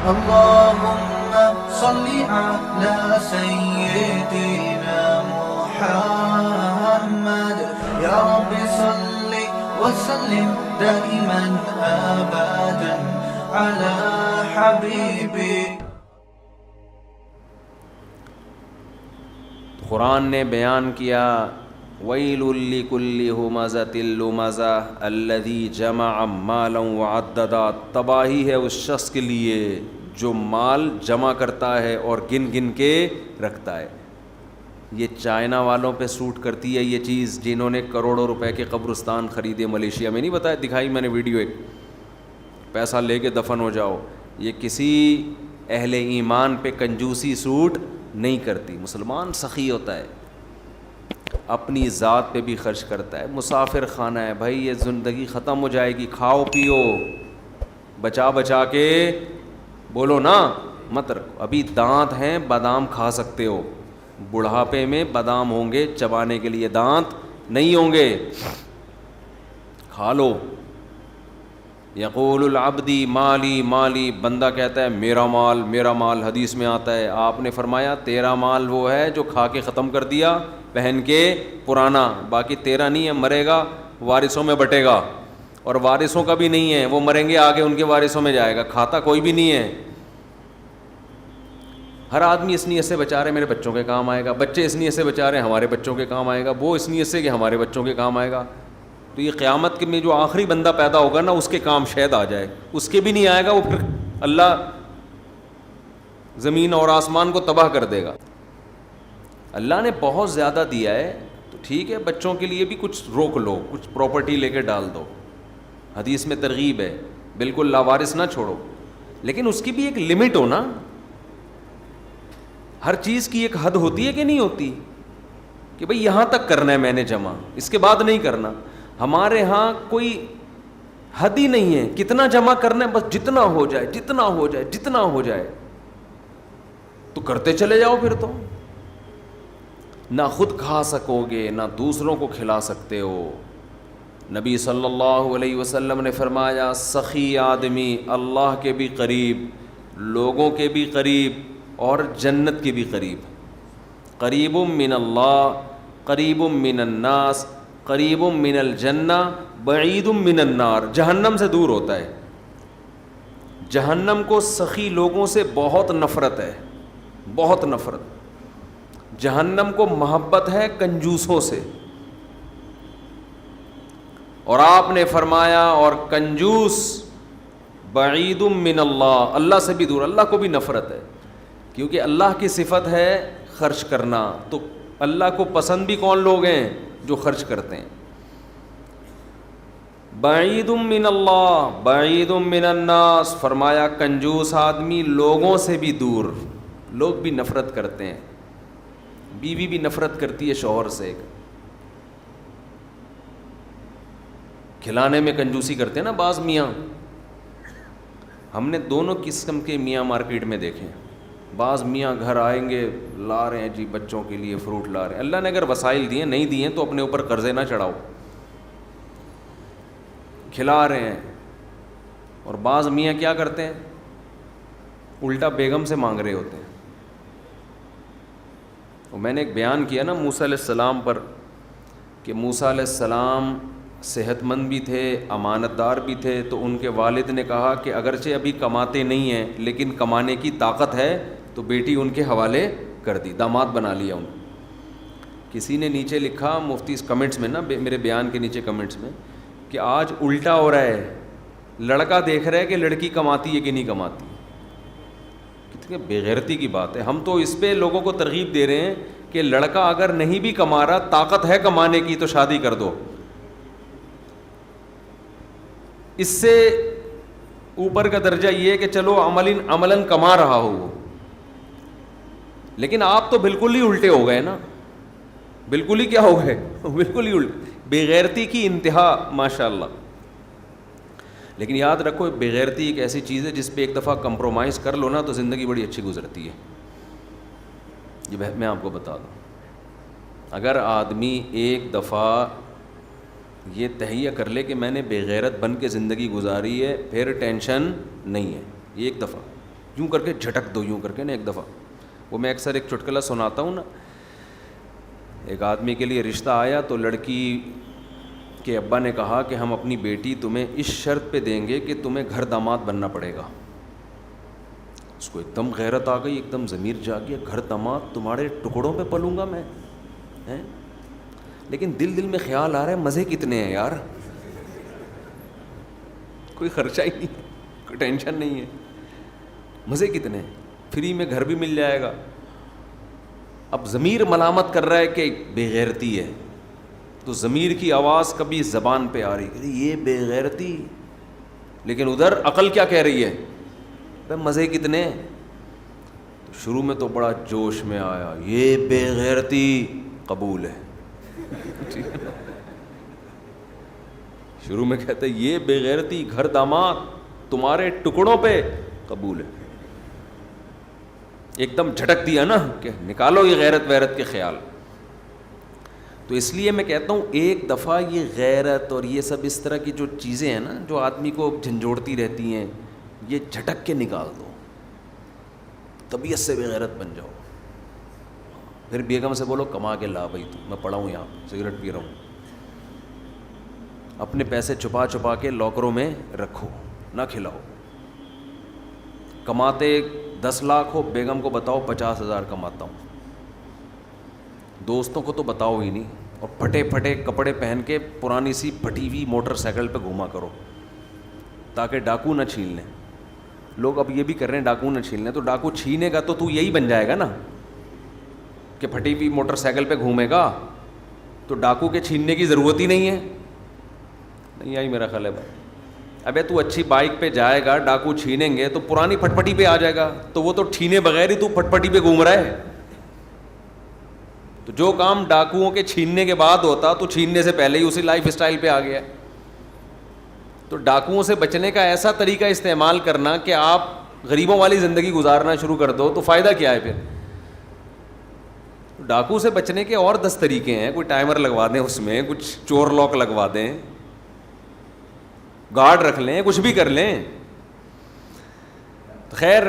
اللهم صل على سيدنا محمد يا رب صل وسلم دائما أبدا على حبيبك. قرآن نے بیان کیا ویل لکل ہمزۃ لمزہ الذی جمع مالا وعددا، تباہی ہے اس شخص کے لیے جو مال جمع کرتا ہے اور گن گن کے رکھتا ہے. یہ چائنا والوں پہ سوٹ کرتی ہے یہ چیز، جنہوں نے کروڑوں روپے کے قبرستان خریدے ملیشیا میں. نہیں بتایا، دکھائی میں نے ویڈیو ایک، پیسہ لے کے دفن ہو جاؤ. یہ کسی اہل ایمان پہ کنجوسی سوٹ نہیں کرتی. مسلمان سخی ہوتا ہے، اپنی ذات پہ بھی خرچ کرتا ہے. مسافر خانہ ہے بھائی، یہ زندگی ختم ہو جائے گی، کھاؤ پیو بچا بچا کے، بولو نا مت رکھو. ابھی دانت ہیں، بادام کھا سکتے ہو، بڑھاپے میں بادام ہوں گے چبانے کے لیے، دانت نہیں ہوں گے، کھا لو. یقول العبدی مالی مالی، بندہ کہتا ہے میرا مال میرا مال. حدیث میں آتا ہے، آپ نے فرمایا تیرا مال وہ ہے جو کھا کے ختم کر دیا پہن کے پرانا، باقی تیرا نہیں ہے، مرے گا وارثوں میں بٹے گا، اور وارثوں کا بھی نہیں ہے، وہ مریں گے آگے ان کے وارثوں میں جائے گا، کھاتا کوئی بھی نہیں ہے. ہر آدمی اس نیت سے بچا رہے میرے بچوں کے کام آئے گا، بچے اس نیت سے بچا رہے ہمارے بچوں کے کام آئے گا، وہ اس نیت سے کہ ہمارے بچوں کے کام آئے گا. تو یہ قیامت میں جو آخری بندہ پیدا ہوگا نا، اس کے کام شاید آ جائے، اس کے بھی نہیں آئے گا، وہ پھر اللہ زمین اور آسمان کو تباہ کر دے گا. اللہ نے بہت زیادہ دیا ہے تو ٹھیک ہے، بچوں کے لیے بھی کچھ روک لو، کچھ پراپرٹی لے کے ڈال دو. حدیث میں ترغیب ہے، بالکل لاوارث نہ چھوڑو، لیکن اس کی بھی ایک لمٹ ہو نا. ہر چیز کی ایک حد ہوتی ہے کہ نہیں ہوتی، کہ بھئی یہاں تک کرنا ہے میں نے جمع، اس کے بعد نہیں کرنا. ہمارے ہاں کوئی حد ہی نہیں ہے، کتنا جمع کرنا ہے، بس جتنا ہو جائے جتنا ہو جائے جتنا ہو جائے تو کرتے چلے جاؤ. پھر تو نہ خود کھا سکو گے نہ دوسروں کو کھلا سکتے ہو. نبی صلی اللہ علیہ وسلم نے فرمایا سخی آدمی اللہ کے بھی قریب، لوگوں کے بھی قریب، اور جنت کے بھی قریب. قریب من اللہ، قریب من الناس، قریب من الجنہ، بعید من النار. جہنم سے دور ہوتا ہے. جہنم کو سخی لوگوں سے بہت نفرت ہے، بہت نفرت. جہنم کو محبت ہے کنجوسوں سے. اور آپ نے فرمایا اور کنجوس بعید من اللہ، اللہ سے بھی دور، اللہ کو بھی نفرت ہے. کیونکہ اللہ کی صفت ہے خرچ کرنا، تو اللہ کو پسند بھی کون لوگ ہیں؟ جو خرچ کرتے ہیں. بعید من اللہ بعید من الناس، فرمایا کنجوس آدمی لوگوں سے بھی دور، لوگ بھی نفرت کرتے ہیں. بیوی بھی نفرت کرتی ہے شوہر سے. کھلانے میں کنجوسی کرتے ہیں نا بعض میاں. ہم نے دونوں قسم کے میاں مارکیٹ میں دیکھے ہیں. بعض میاں گھر آئیں گے، لا رہے ہیں جی بچوں کے لیے فروٹ لا رہے ہیں. اللہ نے اگر وسائل دیے، نہیں دیے تو اپنے اوپر قرضے نہ چڑھاؤ، کھلا رہے ہیں. اور بعض میاں کیا کرتے ہیں، الٹا بیگم سے مانگ رہے ہوتے ہیں. اور میں نے ایک بیان کیا نا موسیٰ علیہ السلام پر، کہ موسیٰ علیہ السلام صحت مند بھی تھے، امانت دار بھی تھے. تو ان کے والد نے کہا کہ اگرچہ ابھی کماتے نہیں ہیں لیکن کمانے کی طاقت ہے، تو بیٹی ان کے حوالے کر دی، داماد بنا لیا ان. کسی نے نیچے لکھا مفتی کمنٹس میں نا، میرے بیان کے نیچے کمنٹس میں، کہ آج الٹا ہو رہا ہے، لڑکا دیکھ رہا ہے کہ لڑکی کماتی ہے کہ نہیں کماتی. کتنی بےغیرتی کی بات ہے. ہم تو اس پہ لوگوں کو ترغیب دے رہے ہیں کہ لڑکا اگر نہیں بھی کما رہا، طاقت ہے کمانے کی، تو شادی کر دو. اس سے اوپر کا درجہ یہ ہے کہ چلو عملاً کما رہا ہو وہ. لیکن آپ تو بالکل ہی الٹے ہو گئے نا، بالکل ہی کیا ہو گئے، بالکل ہی الٹے. بے غیرتی کی انتہا ماشاء اللہ. لیکن یاد رکھو بے غیرتی ایک ایسی چیز ہے جس پہ ایک دفعہ کمپرومائز کر لو نا تو زندگی بڑی اچھی گزرتی ہے. یہ میں آپ کو بتا دوں، اگر آدمی ایک دفعہ یہ تہیہ کر لے کہ میں نے بے غیرت بن کے زندگی گزاری ہے، پھر ٹینشن نہیں ہے. ایک دفعہ یوں کر کے جھٹک دو، یوں کر کے نا ایک دفعہ. وہ میں اکثر ایک چٹکلا سناتا ہوں نا. ایک آدمی کے لیے رشتہ آیا تو لڑکی کے ابا نے کہا کہ ہم اپنی بیٹی تمہیں اس شرط پہ دیں گے کہ تمہیں گھر داماد بننا پڑے گا. اس کو ایک دم غیرت آ گئی، ایک دم ضمیر جا گیا، گھر داماد تمہارے ٹکڑوں پہ پلوں گا میں ہیں؟ لیکن دل میں خیال آ رہا ہے مزے کتنے ہیں یار، کوئی خرچہ ہی نہیں ہے، کوئی ٹینشن نہیں ہے، مزے کتنے ہیں، فری میں گھر بھی مل جائے گا. اب ضمیر ملامت کر رہا ہے کہ بے غیرتی ہے، تو ضمیر کی آواز کبھی زبان پہ آ رہی ہے یہ بے غیرتی، لیکن ادھر عقل کیا کہہ رہی ہے؟ بھائی مزے کتنے ہیں. تو شروع میں تو بڑا جوش میں آیا، یہ بے غیرتی قبول ہے. شروع میں کہتے ہیں یہ بے غیرتی گھر داماد تمہارے ٹکڑوں پہ قبول ہے. ایک دم جھٹک دیا نا کہ نکالو یہ غیرت ویرت کے خیال. تو اس لیے میں کہتا ہوں ایک دفعہ یہ غیرت اور یہ سب اس طرح کی جو چیزیں ہیں نا جو آدمی کو جھنجھوڑتی رہتی ہیں، یہ جھٹک کے نکال دو، طبیعت سے بے غیرت بن جاؤ. پھر بیگم سے بولو کما کے لا بھائی، تو میں پڑا ہوں یہاں سگریٹ پی رہا ہوں. اپنے پیسے چھپا چھپا کے لاکروں میں رکھو، نہ کھلاؤ. کماتے 10 لاکھ ہو، بیگم کو بتاؤ 50,000 کماتا ہوں. دوستوں کو تو بتاؤ ہی نہیں، اور پھٹے پھٹے کپڑے پہن کے پرانی سی پھٹی ہوئی موٹر سائیکل پہ گھوما کرو تاکہ ڈاکو نہ چھین لیں. لوگ اب یہ بھی کر رہے ہیں ڈاکو نہ چھین لیں، تو ڈاکو چھینے گا تو یہی بن جائے گا نا کہ پھٹی ہوئی موٹر سائیکل پہ گھومے گا، تو ڈاکو کے چھیننے کی ضرورت ہی نہیں ہے. نہیں آئی میرا خیال ہے بھائی. ابے تو اچھی بائک پہ جائے گا، ڈاکو چھینیں گے تو پرانی پھٹپٹی پہ آ جائے گا، تو وہ تو چھینے بغیر ہی تو پھٹپٹی پہ گھوم رہا ہے. تو جو کام ڈاکوؤں کے چھیننے کے بعد ہوتا تو چھیننے سے پہلے ہی اسی لائف اسٹائل پہ آ گیا. تو ڈاکوؤں سے بچنے کا ایسا طریقہ استعمال کرنا کہ آپ غریبوں والی زندگی گزارنا شروع کر دو تو فائدہ کیا ہے پھر. ڈاکو سے بچنے کے اور 10 طریقے ہیں. کوئی ٹائمر لگوا دیں اس میں، کچھ چور لاک لگوا دیں، گارڈ رکھ لیں، کچھ بھی کر لیں. خیر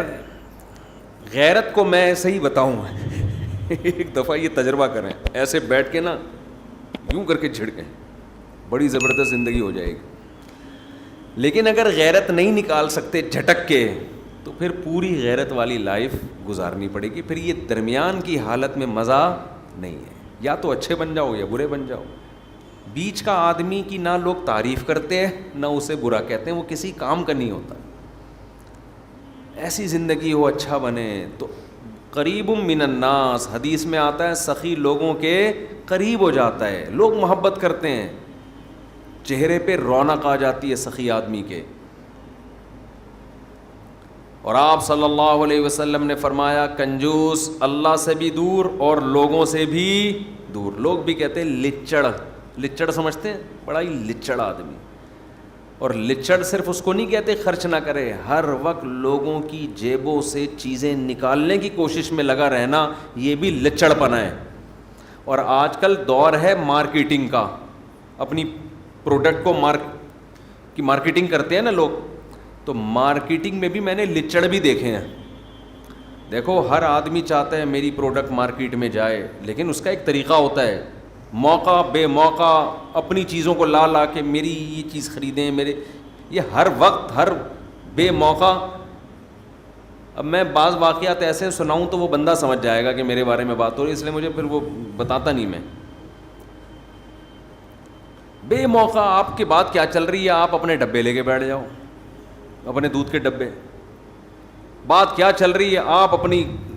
غیرت کو میں ایسے ہی بتاؤں ایک دفعہ یہ تجربہ کریں، ایسے بیٹھ کے نا یوں کر کے جھڑکیں، بڑی زبردست زندگی ہو جائے گی. لیکن اگر غیرت نہیں نکال سکتے جھٹک کے تو پھر پوری غیرت والی لائف گزارنی پڑے گی. پھر یہ درمیان کی حالت میں مزہ نہیں ہے، یا تو اچھے بن جاؤ یا برے بن جاؤ. بیچ کا آدمی کی نہ لوگ تعریف کرتے ہیں نہ اسے برا کہتے ہیں، وہ کسی کام کا نہیں ہوتا. ایسی زندگی ہو اچھا بنے. تو قریب من الناس حدیث میں آتا ہے سخی لوگوں کے قریب ہو جاتا ہے، لوگ محبت کرتے ہیں، چہرے پہ رونق آ جاتی ہے سخی آدمی کے. اور آپ صلی اللہ علیہ وسلم نے فرمایا کنجوس اللہ سے بھی دور اور لوگوں سے بھی دور. لوگ بھی کہتے ہیں لچڑ، لچڑ سمجھتے ہیں، بڑا ہی لچڑ آدمی. اور لچڑ صرف اس کو نہیں کہتے خرچ نہ کرے، ہر وقت لوگوں کی جیبوں سے چیزیں نکالنے کی کوشش میں لگا رہنا، یہ بھی لچڑ پنا ہے. اور آج کل دور ہے مارکیٹنگ کا، اپنی پروڈکٹ کو کی مارکیٹنگ کرتے ہیں نا لوگ. تو مارکیٹنگ میں بھی میں نے لچڑ بھی دیکھے ہیں. دیکھو ہر آدمی چاہتا ہے میری پروڈکٹ مارکیٹ میں جائے، لیکن اس کا ایک طریقہ ہوتا ہے. موقع بے موقع اپنی چیزوں کو لا لا کے میری یہ چیز خریدیں، میرے یہ ہر وقت ہر بے موقع. اب میں بعض واقعات ایسے سناؤں تو وہ بندہ سمجھ جائے گا کہ میرے بارے میں بات ہو رہی ہے، اس لیے مجھے پھر وہ بتاتا نہیں. میں بے موقع آپ کی بات کیا چل رہی ہے، آپ اپنے ڈبے لے کے بیٹھ جاؤ، اپنے دودھ کے ڈبے. بات کیا چل رہی ہے، آپ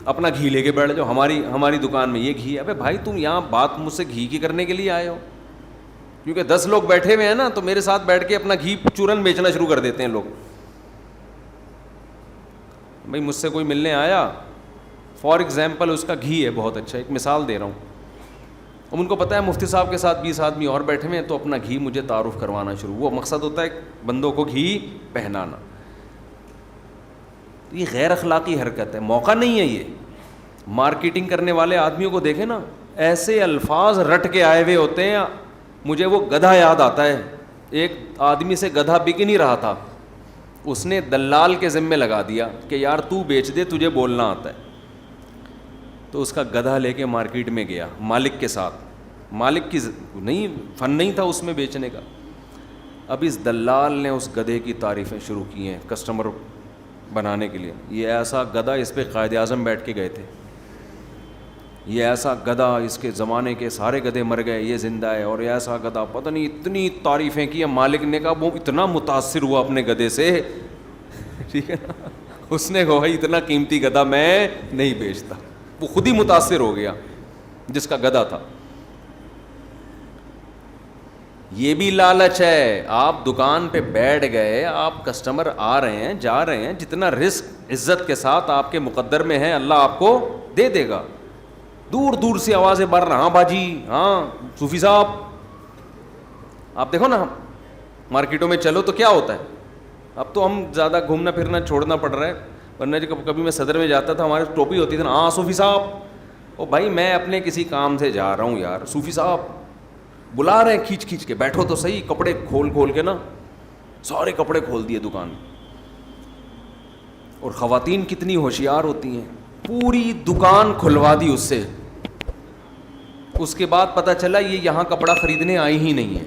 اپنا گھی لے کے بیٹھ جاؤ. ہماری دکان میں یہ گھی ہے. ابے بھائی تم یہاں بات مجھ سے گھی کی کرنے کے لیے آئے ہو؟ کیونکہ 10 لوگ بیٹھے ہوئے ہیں نا، تو میرے ساتھ بیٹھ کے اپنا گھی چورن بیچنا شروع کر دیتے ہیں لوگ. بھائی مجھ سے کوئی ملنے آیا، فار ایگزامپل اس کا گھی ہے بہت اچھا، ایک مثال دے رہا ہوں. اب ان کو پتہ ہے مفتی صاحب کے ساتھ 20 آدمی اور بیٹھے ہوئے ہیں، تو اپنا گھی مجھے تعارف کروانا شروع. وہ مقصد ہوتا ہے بندوں کو گھی پہنانا. یہ غیر اخلاقی حرکت ہے، موقع نہیں ہے. یہ مارکیٹنگ کرنے والے آدمیوں کو دیکھیں نا، ایسے الفاظ رٹ کے آئے ہوئے ہوتے ہیں. مجھے وہ گدھا یاد آتا ہے، ایک آدمی سے گدھا بک نہیں رہا تھا، اس نے دلال کے ذمے لگا دیا کہ یار تو بیچ دے, تجھے بولنا آتا ہے. تو اس کا گدھا لے کے مارکیٹ میں گیا مالک کے ساتھ. مالک کی نہیں فن نہیں تھا اس میں بیچنے کا. اب اس دلال نے اس گدھے کی تعریفیں شروع کی ہیں کسٹمر بنانے کے لیے. یہ ایسا گدھا, اس پہ قائد اعظم بیٹھ کے گئے تھے. یہ ایسا گدھا, اس کے زمانے کے سارے گدھے مر گئے, یہ زندہ ہے. اور ایسا گدھا, پتہ نہیں اتنی تعریفیں کی. مالک نے کہا, وہ اتنا متاثر ہوا اپنے گدھے سے, ٹھیک ہے نا, اس نے کہا بھائی اتنا قیمتی گدھا میں نہیں بیچتا. وہ خود ہی متاثر ہو گیا جس کا گدھا تھا. یہ بھی لالچ ہے. آپ دکان پہ بیٹھ گئے, آپ کسٹمر آ رہے ہیں جا رہے ہیں, جتنا رزق عزت کے ساتھ آپ کے مقدر میں ہے اللہ آپ کو دے دے گا. دور دور سے آوازیں بڑھ رہا, ہاں باجی, ہاں صوفی صاحب. آپ دیکھو نا, مارکیٹوں میں چلو تو کیا ہوتا ہے. اب تو ہم زیادہ گھومنا پھرنا چھوڑنا پڑ رہا ہے, ورنہ جب کبھی میں صدر میں جاتا تھا ہمارے ٹوپی ہوتی تھی نا, ہاں صوفی صاحب. او بھائی میں اپنے کسی کام سے جا رہا ہوں یار, صوفی صاحب بلا رہے ہیں کھینچ کھینچ کے, بیٹھو تو صحیح. کپڑے کھول کھول کے نا, سارے کپڑے کھول دیے دکان. اور خواتین کتنی ہوشیار ہوتی ہیں, پوری دکان کھلوا دی اس سے. اس کے بعد پتہ چلا یہ یہاں کپڑا خریدنے آئی ہی نہیں ہے,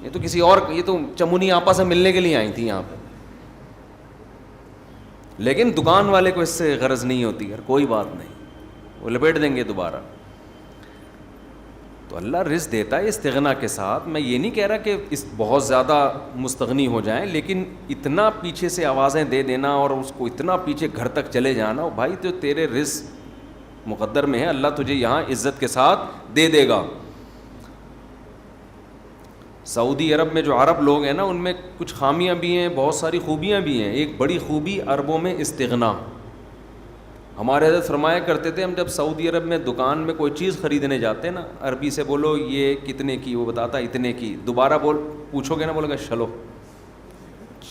یہ تو کسی اور, یہ تو چمونی آپا سے ملنے کے لیے آئی تھی یہاں پہ. لیکن دکان والے کو اس سے غرض نہیں ہوتی, یار کوئی بات نہیں, وہ لپیٹ دیں گے دوبارہ. تو اللہ رزق دیتا ہے استغنا کے ساتھ. میں یہ نہیں کہہ رہا کہ اس بہت زیادہ مستغنی ہو جائیں, لیکن اتنا پیچھے سے آوازیں دے دینا اور اس کو اتنا پیچھے گھر تک چلے جانا, بھائی تو تیرے رزق مقدر میں ہے, اللہ تجھے یہاں عزت کے ساتھ دے دے گا. سعودی عرب میں جو عرب لوگ ہیں نا, ان میں کچھ خامیاں بھی ہیں, بہت ساری خوبیاں بھی ہیں. ایک بڑی خوبی عربوں میں استغنا. ہمارے حضرت فرمایا کرتے تھے, ہم جب سعودی عرب میں دکان میں کوئی چیز خریدنے جاتے نا, عربی سے بولو یہ کتنے کی, وہ بتاتا اتنے کی. دوبارہ پوچھو گے نا, بولے گا چلو.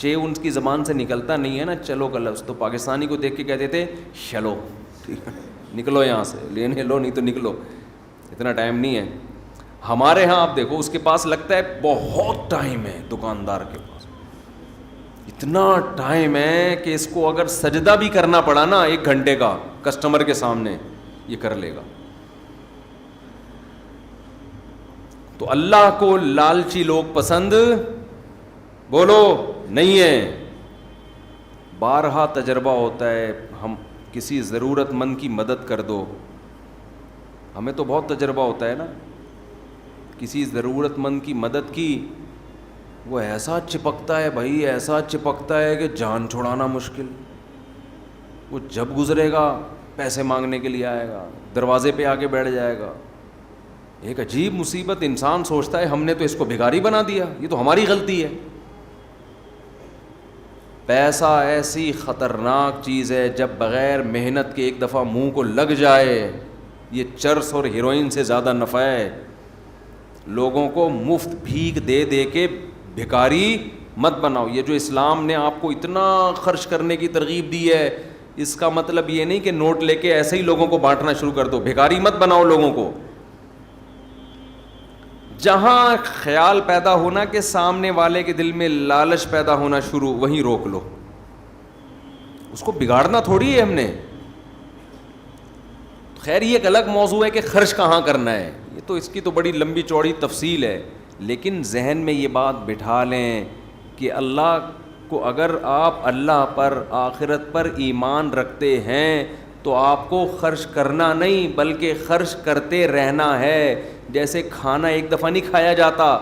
ان کی زبان سے نکلتا نہیں ہے نا چلو کا لفظ, تو پاکستانی کو دیکھ کے کہتے تھے چلو, ٹھیک ہے نکلو یہاں سے, لینے لو نہیں تو نکلو, اتنا ٹائم نہیں ہے. ہمارے ہاں آپ دیکھو, اس کے پاس لگتا ہے بہت ٹائم ہے, دکاندار کے پاس اتنا ٹائم ہے کہ اس کو اگر سجدہ بھی کرنا پڑا نا 1 گھنٹے کا کسٹمر کے سامنے, یہ کر لے گا. تو اللہ کو لالچی لوگ پسند بولو نہیں ہے. بارہا تجربہ ہوتا ہے, ہم کسی ضرورت مند کی مدد کر دو, ہمیں تو بہت تجربہ ہوتا ہے نا, کسی ضرورت مند کی مدد کی, وہ ایسا چپکتا ہے بھائی, ایسا چپکتا ہے کہ جان چھڑانا مشکل. وہ جب گزرے گا پیسے مانگنے کے لیے آئے گا, دروازے پہ آ کے بیٹھ جائے گا. ایک عجیب مصیبت, انسان سوچتا ہے ہم نے تو اس کو بھکاری بنا دیا, یہ تو ہماری غلطی ہے. پیسہ ایسی خطرناک چیز ہے, جب بغیر محنت کے ایک دفعہ منہ کو لگ جائے, یہ چرس اور ہیروئن سے زیادہ نفع ہے. لوگوں کو مفت بھیک دے دے کے بھکاری مت بناؤ. یہ جو اسلام نے آپ کو اتنا خرچ کرنے کی ترغیب دی ہے, اس کا مطلب یہ نہیں کہ نوٹ لے کے ایسے ہی لوگوں کو بانٹنا شروع کر دو. بھکاری مت بناؤ لوگوں کو. جہاں خیال پیدا ہونا کہ سامنے والے کے دل میں لالچ پیدا ہونا شروع, وہیں روک لو. اس کو بگاڑنا تھوڑی ہے ہم نے. خیر یہ ایک الگ موضوع ہے کہ خرچ کہاں کرنا ہے, یہ تو اس کی تو بڑی لمبی چوڑی تفصیل ہے. لیکن ذہن میں یہ بات بٹھا لیں کہ اللہ کو, اگر آپ اللہ پر آخرت پر ایمان رکھتے ہیں تو آپ کو خرچ کرنا نہیں بلکہ خرچ کرتے رہنا ہے. جیسے کھانا ایک دفعہ نہیں کھایا جاتا,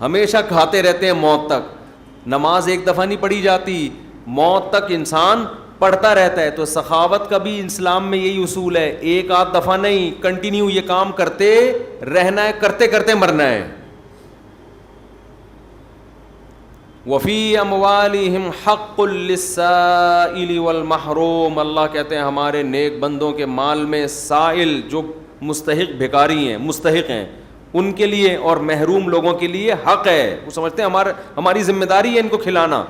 ہمیشہ کھاتے رہتے ہیں موت تک. نماز ایک دفعہ نہیں پڑھی جاتی, موت تک انسان پڑھتا رہتا ہے. تو سخاوت کا بھی اسلام میں یہی اصول ہے, ایک آدھ دفعہ نہیں, کنٹینیو یہ کام کرتے رہنا ہے, کرتے کرتے مرنا ہے. وفی اموالہم حق للسائل والمحروم, اللہ کہتے ہیں ہمارے نیک بندوں کے مال میں سائل جو مستحق بھکاری ہیں, مستحق ہیں, ان کے لیے اور محروم لوگوں کے لیے حق ہے. وہ سمجھتے ہیں ہماری ذمہ داری ہے ان کو کھلانا.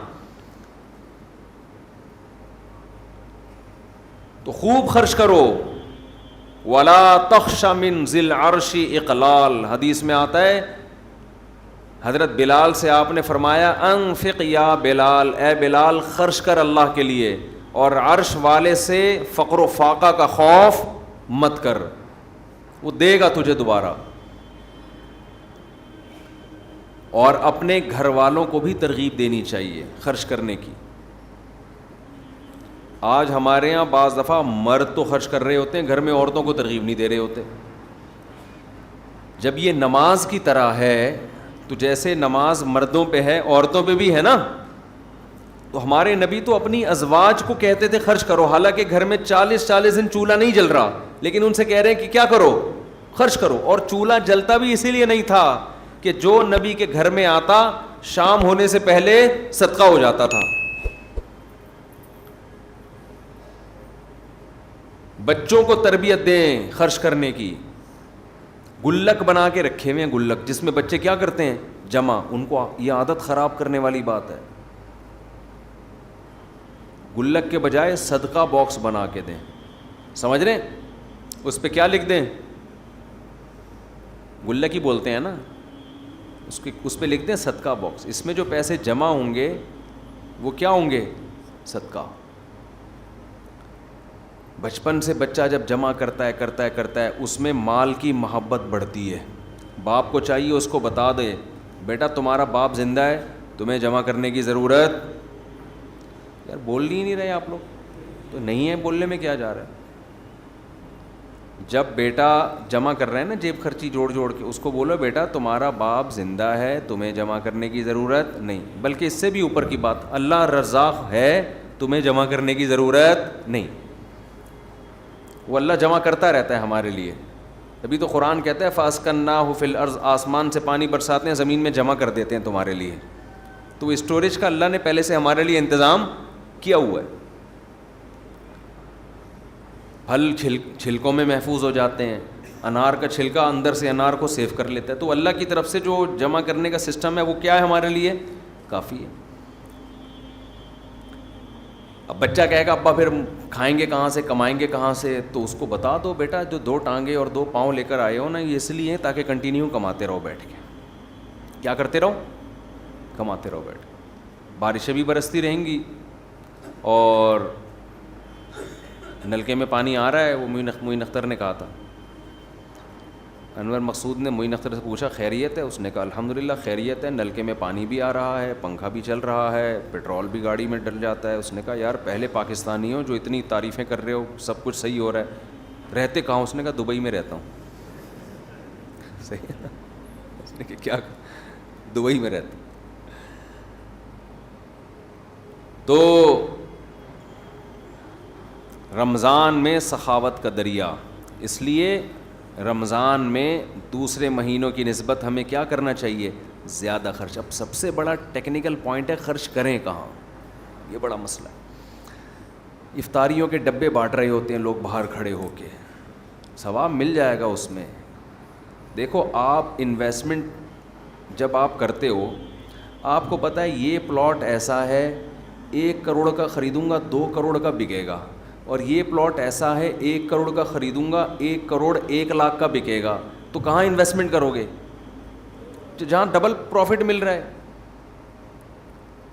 تو خوب خرچ کرو. ولا تخش من ذی العرش اقلال, حدیث میں آتا ہے حضرت بلال سے آپ نے فرمایا انفق یا بلال، اے بلال خرچ کر اللہ کے لیے، اور عرش والے سے فقر و فاقہ کا خوف مت کر، وہ دے گا تجھے دوبارہ۔ اور اپنے گھر والوں کو بھی ترغیب دینی چاہیے خرچ کرنے کی۔ آج ہمارے ہاں بعض دفعہ مرد تو خرچ کر رہے ہوتے ہیں، گھر میں عورتوں کو ترغیب نہیں دے رہے ہوتے۔ جب یہ نماز کی طرح ہے تو جیسے نماز مردوں پہ ہے عورتوں پہ بھی ہے نا، تو ہمارے نبی تو اپنی ازواج کو کہتے تھے خرچ کرو، حالانکہ گھر میں 40 دن چولہا نہیں جل رہا، لیکن ان سے کہہ رہے ہیں کہ کیا کرو، خرچ کرو۔ اور چولہا جلتا بھی اسی لیے نہیں تھا کہ جو نبی کے گھر میں آتا شام ہونے سے پہلے صدقہ ہو جاتا تھا۔ بچوں کو تربیت دیں خرچ کرنے کی، گلک بنا کے رکھے ہوئے ہیں، گلک جس میں بچے کیا کرتے ہیں جمع، ان کو یہ عادت خراب کرنے والی بات ہے۔ گلک کے بجائے صدقہ باکس بنا کے دیں، سمجھ رہے ہیں؟ اس پہ کیا لکھ دیں، گلک ہی بولتے ہیں نا، اس پہ لکھ دیں صدقہ باکس، اس میں جو پیسے جمع ہوں گے وہ کیا ہوں گے، صدقہ۔ بچپن سے بچہ جب جمع کرتا ہے اس میں مال کی محبت بڑھتی ہے۔ باپ کو چاہیے اس کو بتا دے بیٹا تمہارا باپ زندہ ہے، تمہیں جمع کرنے کی ضرورت، یار بول ہی نہیں رہے آپ لوگ، تو نہیں ہے بولنے میں کیا جا رہا ہے۔ جب بیٹا جمع کر رہے ہیں نا جیب خرچی جوڑ کے، اس کو بولو بیٹا تمہارا باپ زندہ ہے، تمہیں جمع کرنے کی ضرورت نہیں، بلکہ اس سے بھی اوپر کی بات، اللہ رزاق ہے، تمہیں جمع کرنے کی ضرورت نہیں، وہ اللہ جمع کرتا رہتا ہے ہمارے لیے۔ ابھی تو قرآن کہتا ہے فَأَسْكَنَّاهُ فِي الْأَرْضِ، آسمان سے پانی برساتے ہیں، زمین میں جمع کر دیتے ہیں تمہارے لیے، تو اسٹوریج کا اللہ نے پہلے سے ہمارے لیے انتظام کیا ہوا ہے۔ پھل چھلکوں میں محفوظ ہو جاتے ہیں، انار کا چھلکا اندر سے انار کو سیو کر لیتا ہے، تو اللہ کی طرف سے جو جمع کرنے کا سسٹم ہے وہ کیا ہے ہمارے لیے، کافی ہے۔ اب بچہ کہے گا ابا پھر کھائیں گے کہاں سے، کمائیں گے کہاں سے، تو اس کو بتا دو بیٹا جو 2 ٹانگیں اور 2 پاؤں لے کر آئے ہو نا، یہ اس لیے تاکہ کنٹینیو کماتے رہو بیٹھ کے، کیا کرتے رہو، کماتے رہو بیٹھ کے۔ بارشیں بھی برستی رہیں گی اور نلکے میں پانی آ رہا ہے، وہ معین اختر نے کہا تھا، انور مقصود نے معین اختر سے پوچھا خیریت ہے، اس نے کہا الحمدللہ خیریت ہے، نلکے میں پانی بھی آ رہا ہے، پنکھا بھی چل رہا ہے، پیٹرول بھی گاڑی میں ڈل جاتا ہے۔ اس نے کہا یار پہلے پاکستانی ہو جو اتنی تعریفیں کر رہے ہو، سب کچھ صحیح ہو رہا ہے، رہتے کہاں؟ اس نے کہا دبئی میں رہتا ہوں۔ صحیح ہے نا؟ اس نے کہا کیا، دبئی میں رہتا ہوں۔ تو رمضان میں سخاوت کا دریا، اس لیے رمضان میں دوسرے مہینوں کی نسبت ہمیں کیا کرنا چاہیے، زیادہ خرچ۔ اب سب سے بڑا ٹیکنیکل پوائنٹ ہے خرچ کریں کہاں، یہ بڑا مسئلہ ہے۔ افطاریوں کے ڈبے بانٹ رہے ہوتے ہیں لوگ باہر کھڑے ہو کے، ثواب مل جائے گا اس میں۔ دیکھو آپ انویسٹمنٹ جب آپ کرتے ہو، آپ کو پتہ ہے یہ پلاٹ ایسا ہے 1 کروڑ کا خریدوں گا 2 کروڑ کا بکے گا، اور یہ پلاٹ ایسا ہے 1 کروڑ کا خریدوں گا 1 کروڑ 1 لاکھ کا بکے گا، تو کہاں انویسٹمنٹ کرو گے، جہاں ڈبل پروفٹ مل رہا ہے۔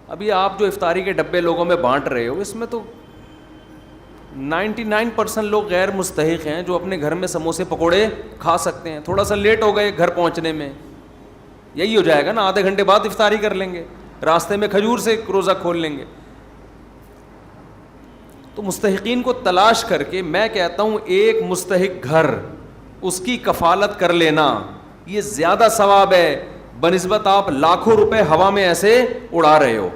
ابھی آپ جو افطاری کے ڈبے لوگوں میں بانٹ رہے ہو، اس میں تو 99% لوگ غیر مستحق ہیں جو اپنے گھر میں سموسے پکوڑے کھا سکتے ہیں، تھوڑا سا لیٹ ہو گئے گھر پہنچنے میں، یہی ہو جائے گا نا، آدھے گھنٹے بعد افطاری کر لیں گے، راستے میں کھجور سے روزہ کھول لیں گے۔ تو مستحقین کو تلاش کر کے، میں کہتا ہوں ایک مستحق گھر، اس کی کفالت کر لینا، یہ زیادہ ثواب ہے بنسبت آپ لاکھوں روپے ہوا میں ایسے اڑا رہے ہو۔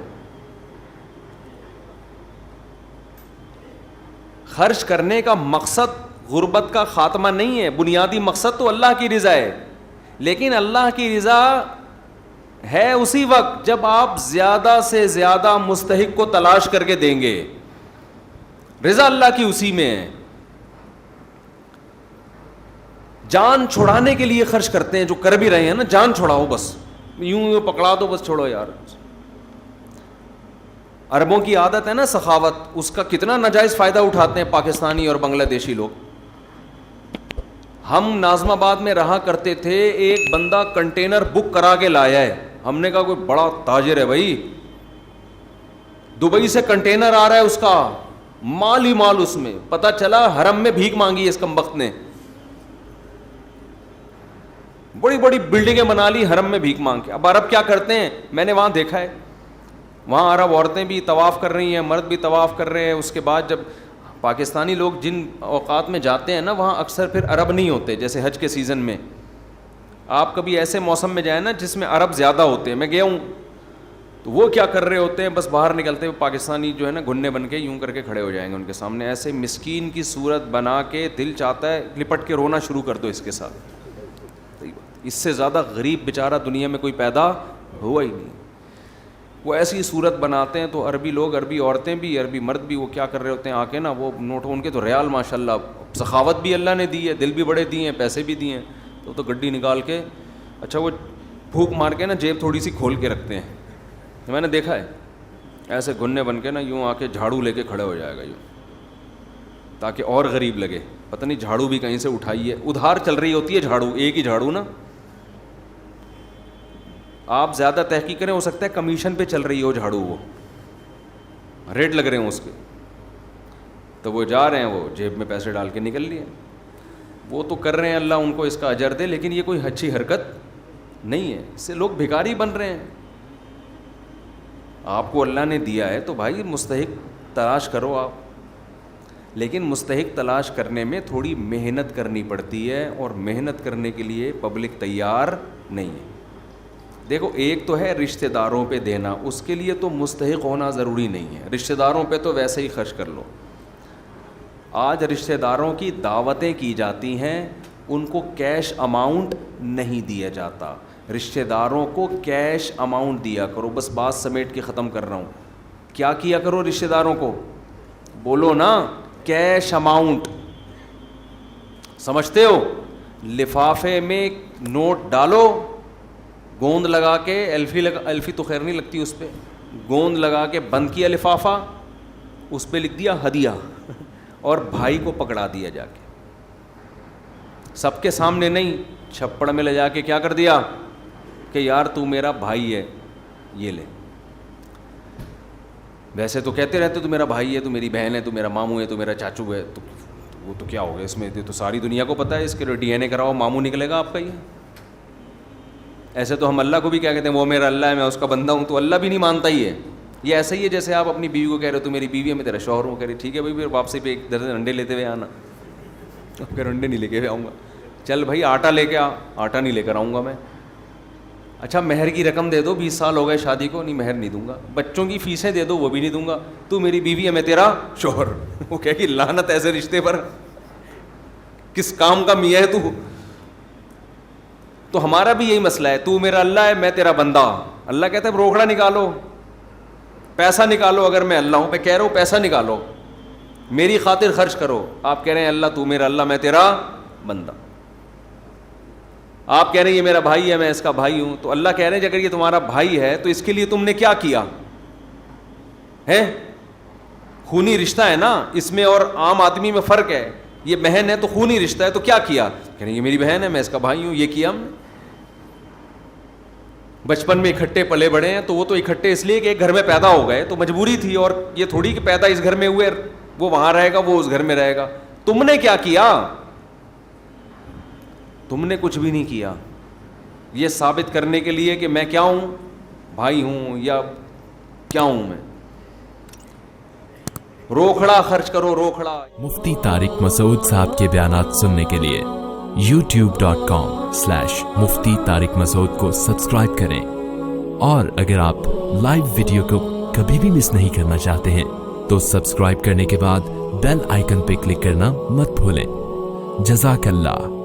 خرچ کرنے کا مقصد غربت کا خاتمہ نہیں ہے، بنیادی مقصد تو اللہ کی رضا ہے، لیکن اللہ کی رضا ہے اسی وقت جب آپ زیادہ سے زیادہ مستحق کو تلاش کر کے دیں گے، رضا اللہ کی اسی میں ہے۔ جان چھڑانے کے لیے خرچ کرتے ہیں، جو کر بھی رہے ہیں نا، جان چھڑاؤ بس، یوں پکڑا دو بس، چھوڑو یار۔ عربوں کی عادت ہے نا سخاوت، اس کا کتنا ناجائز فائدہ اٹھاتے ہیں پاکستانی اور بنگلہ دیشی لوگ۔ ہم ناظم آباد میں رہا کرتے تھے، ایک بندہ کنٹینر بک کرا کے لایا ہے ہم نے کہا کوئی بڑا تاجر ہے بھائی, دبئی سے کنٹینر آ رہا ہے اس کا, مال ہی مال اس میں. پتہ چلا حرم میں بھیک مانگی ہے اس کمبخت نے, بڑی بڑی بلڈنگیں بنا لی حرم میں بھیک مانگ کے. اب عرب کیا کرتے ہیں, میں نے وہاں دیکھا ہے, وہاں عرب عورتیں بھی طواف کر رہی ہیں, مرد بھی طواف کر رہے ہیں. اس کے بعد جب پاکستانی لوگ جن اوقات میں جاتے ہیں نا, وہاں اکثر پھر عرب نہیں ہوتے, جیسے حج کے سیزن میں. آپ کبھی ایسے موسم میں جائیں نا جس میں عرب زیادہ ہوتے ہیں, میں گیا ہوں, تو وہ کیا کر رہے ہوتے ہیں, بس باہر نکلتے ہوئے پاکستانی جو ہے نا گھننے بن کے یوں کر کے کھڑے ہو جائیں گے ان کے سامنے, ایسے مسکین کی صورت بنا کے دل چاہتا ہے لپٹ کے رونا شروع کر دو اس کے ساتھ. اس سے زیادہ غریب بیچارہ دنیا میں کوئی پیدا ہوا ہی نہیں. وہ ایسی صورت بناتے ہیں تو عربی لوگ, عربی عورتیں بھی, عربی مرد بھی, وہ کیا کر رہے ہوتے ہیں آ کے نا, وہ نوٹ ان کے تو ریال ماشاء اللہ, سخاوت بھی اللہ نے دی ہے, دل بھی بڑے دیے ہیں, پیسے بھی دیے ہیں, تو گڈی نکال کے, اچھا وہ پھونک مار کے نا جیب تھوڑی سی کھول کے رکھتے ہیں, میں نے دیکھا ہے ایسے گھننے بن کے نا یوں آ کے جھاڑو لے کے کھڑے ہو جائے گا یوں, تاکہ اور غریب لگے. پتہ نہیں جھاڑو بھی کہیں سے اٹھائی ہے, ادھار چل رہی ہوتی ہے جھاڑو, ایک ہی جھاڑو نا, آپ زیادہ تحقیق کریں, ہو سکتا ہے کمیشن پہ چل رہی ہو جھاڑو, وہ ریٹ لگ رہے ہوں اس کے, تو وہ جا رہے ہیں, وہ جیب میں پیسے ڈال کے نکل لیے. وہ تو کر رہے ہیں, اللہ ان کو اس کا اجر دے, لیکن یہ کوئی اچھی حرکت نہیں ہے. اس سے لوگ بھکاری بن رہے ہیں. آپ کو اللہ نے دیا ہے تو بھائی مستحق تلاش کرو آپ, لیکن مستحق تلاش کرنے میں تھوڑی محنت کرنی پڑتی ہے, اور محنت کرنے کے لیے پبلک تیار نہیں ہے. دیکھو ایک تو ہے رشتہ داروں پہ دینا, اس کے لیے تو مستحق ہونا ضروری نہیں ہے, رشتہ داروں پہ تو ویسے ہی خرچ کر لو. آج رشتہ داروں کی دعوتیں کی جاتی ہیں, ان کو کیش اماؤنٹ نہیں دیا جاتا. رشتہ داروں کو کیش اماؤنٹ دیا کرو. بس بات سمیٹ کے ختم کر رہا ہوں. کیا کیا کرو رشتہ داروں کو, بولو نا, کیش اماؤنٹ. سمجھتے ہو, لفافے میں نوٹ ڈالو, گوند لگا کے, الفی تو خیر نہیں لگتی اس پہ, گوند لگا کے بند کیا لفافہ, اس پہ لکھ دیا ہدیہ, اور بھائی کو پکڑا دیا جا کے, سب کے سامنے نہیں, چھپڑ میں لے جا کے کیا کر دیا کہ یار تو میرا بھائی ہے, یہ لے. ویسے تو کہتے رہتے تو میرا بھائی ہے, تو میری بہن ہے, تو میرا ماموں ہے, تو میرا چاچو ہے, تو وہ تو کیا ہو گیا اس میں, تو ساری دنیا کو پتہ ہے, اس کے ڈی این اے کراؤ, ماموں نکلے گا آپ کا. یہ ایسے تو ہم اللہ کو بھی کیا کہتے ہیں, وہ میرا اللہ ہے, میں اس کا بندہ ہوں, تو اللہ بھی نہیں مانتا ہی ہے. یہ ایسا ہی ہے جیسے آپ اپنی بیوی کو کہہ رہے ہو تو میری بیوی ہے, میں تیرا شوہر ہوں. کہہ رہی ٹھیک ہے بھائی, پھر واپسی پہ ایک درجن انڈے لیتے ہوئے آنا. پھر انڈے نہیں لے کے آؤں گا, چل بھائی آٹا لے کے آ, آٹا نہیں لے کر آؤں گا میں. اچھا مہر کی رقم دے دو, 20 سال ہو گئے شادی کو, نہیں مہر نہیں دوں گا. بچوں کی فیسیں دے دو, وہ بھی نہیں دوں گا. تو میری بیوی ہے, میں تیرا شوہر. وہ کہے کہ لعنت ایسے رشتے پر, کس کام کا میاں ہے تو. تو ہمارا بھی یہی مسئلہ ہے, تو میرا اللہ ہے, میں تیرا بندہ. اللہ کہتا ہے روکڑا نکالو, پیسہ نکالو. اگر میں اللہ ہوں, میں کہہ رہا ہوں پیسہ نکالو, میری خاطر خرچ کرو. آپ کہہ رہے ہیں اللہ تو میرا اللہ, میں تیرا بندہ. آپ کہہ رہے ہیں یہ میرا بھائی ہے, میں اس کا بھائی ہوں. تو اللہ کہہ رہے ہیں اگر یہ تمہارا بھائی ہے تو اس کے لیے تم نے کیا کیا ہے, خونی رشتہ ہے نا اس میں, اور عام آدمی میں فرق ہے. یہ بہن ہے تو خونی رشتہ ہے, تو کیا کیا, کہہ رہے ہیں یہ میری بہن ہے, میں اس کا بھائی ہوں. یہ کیا ہم نے, بچپن میں اکٹھے پلے بڑے ہیں, تو وہ تو اکٹھے اس لیے کہ ایک گھر میں پیدا ہو گئے, تو مجبوری تھی. اور یہ تھوڑی کہ پیدا اس گھر میں ہوئے, وہ وہاں رہے گا, وہ اس گھر میں رہے گا. تم نے کیا کیا, تم نے کچھ بھی نہیں کیا. یہ ثابت کرنے کے لیے کہ میں کیا ہوں, بھائی ہوں یا کیا ہوں میں. روکھڑا خرچ کرو, روکھڑا. مفتی طارق مسعود صاحب کے بیانات سننے کے لیے youtube.com/مفتی طارق مسعود کو سبسکرائب کریں, اور اگر آپ لائیو ویڈیو کو کبھی بھی مس نہیں کرنا چاہتے ہیں تو سبسکرائب کرنے کے بعد بیل آئیکن پہ کلک کرنا مت بھولیں. جزاک اللہ.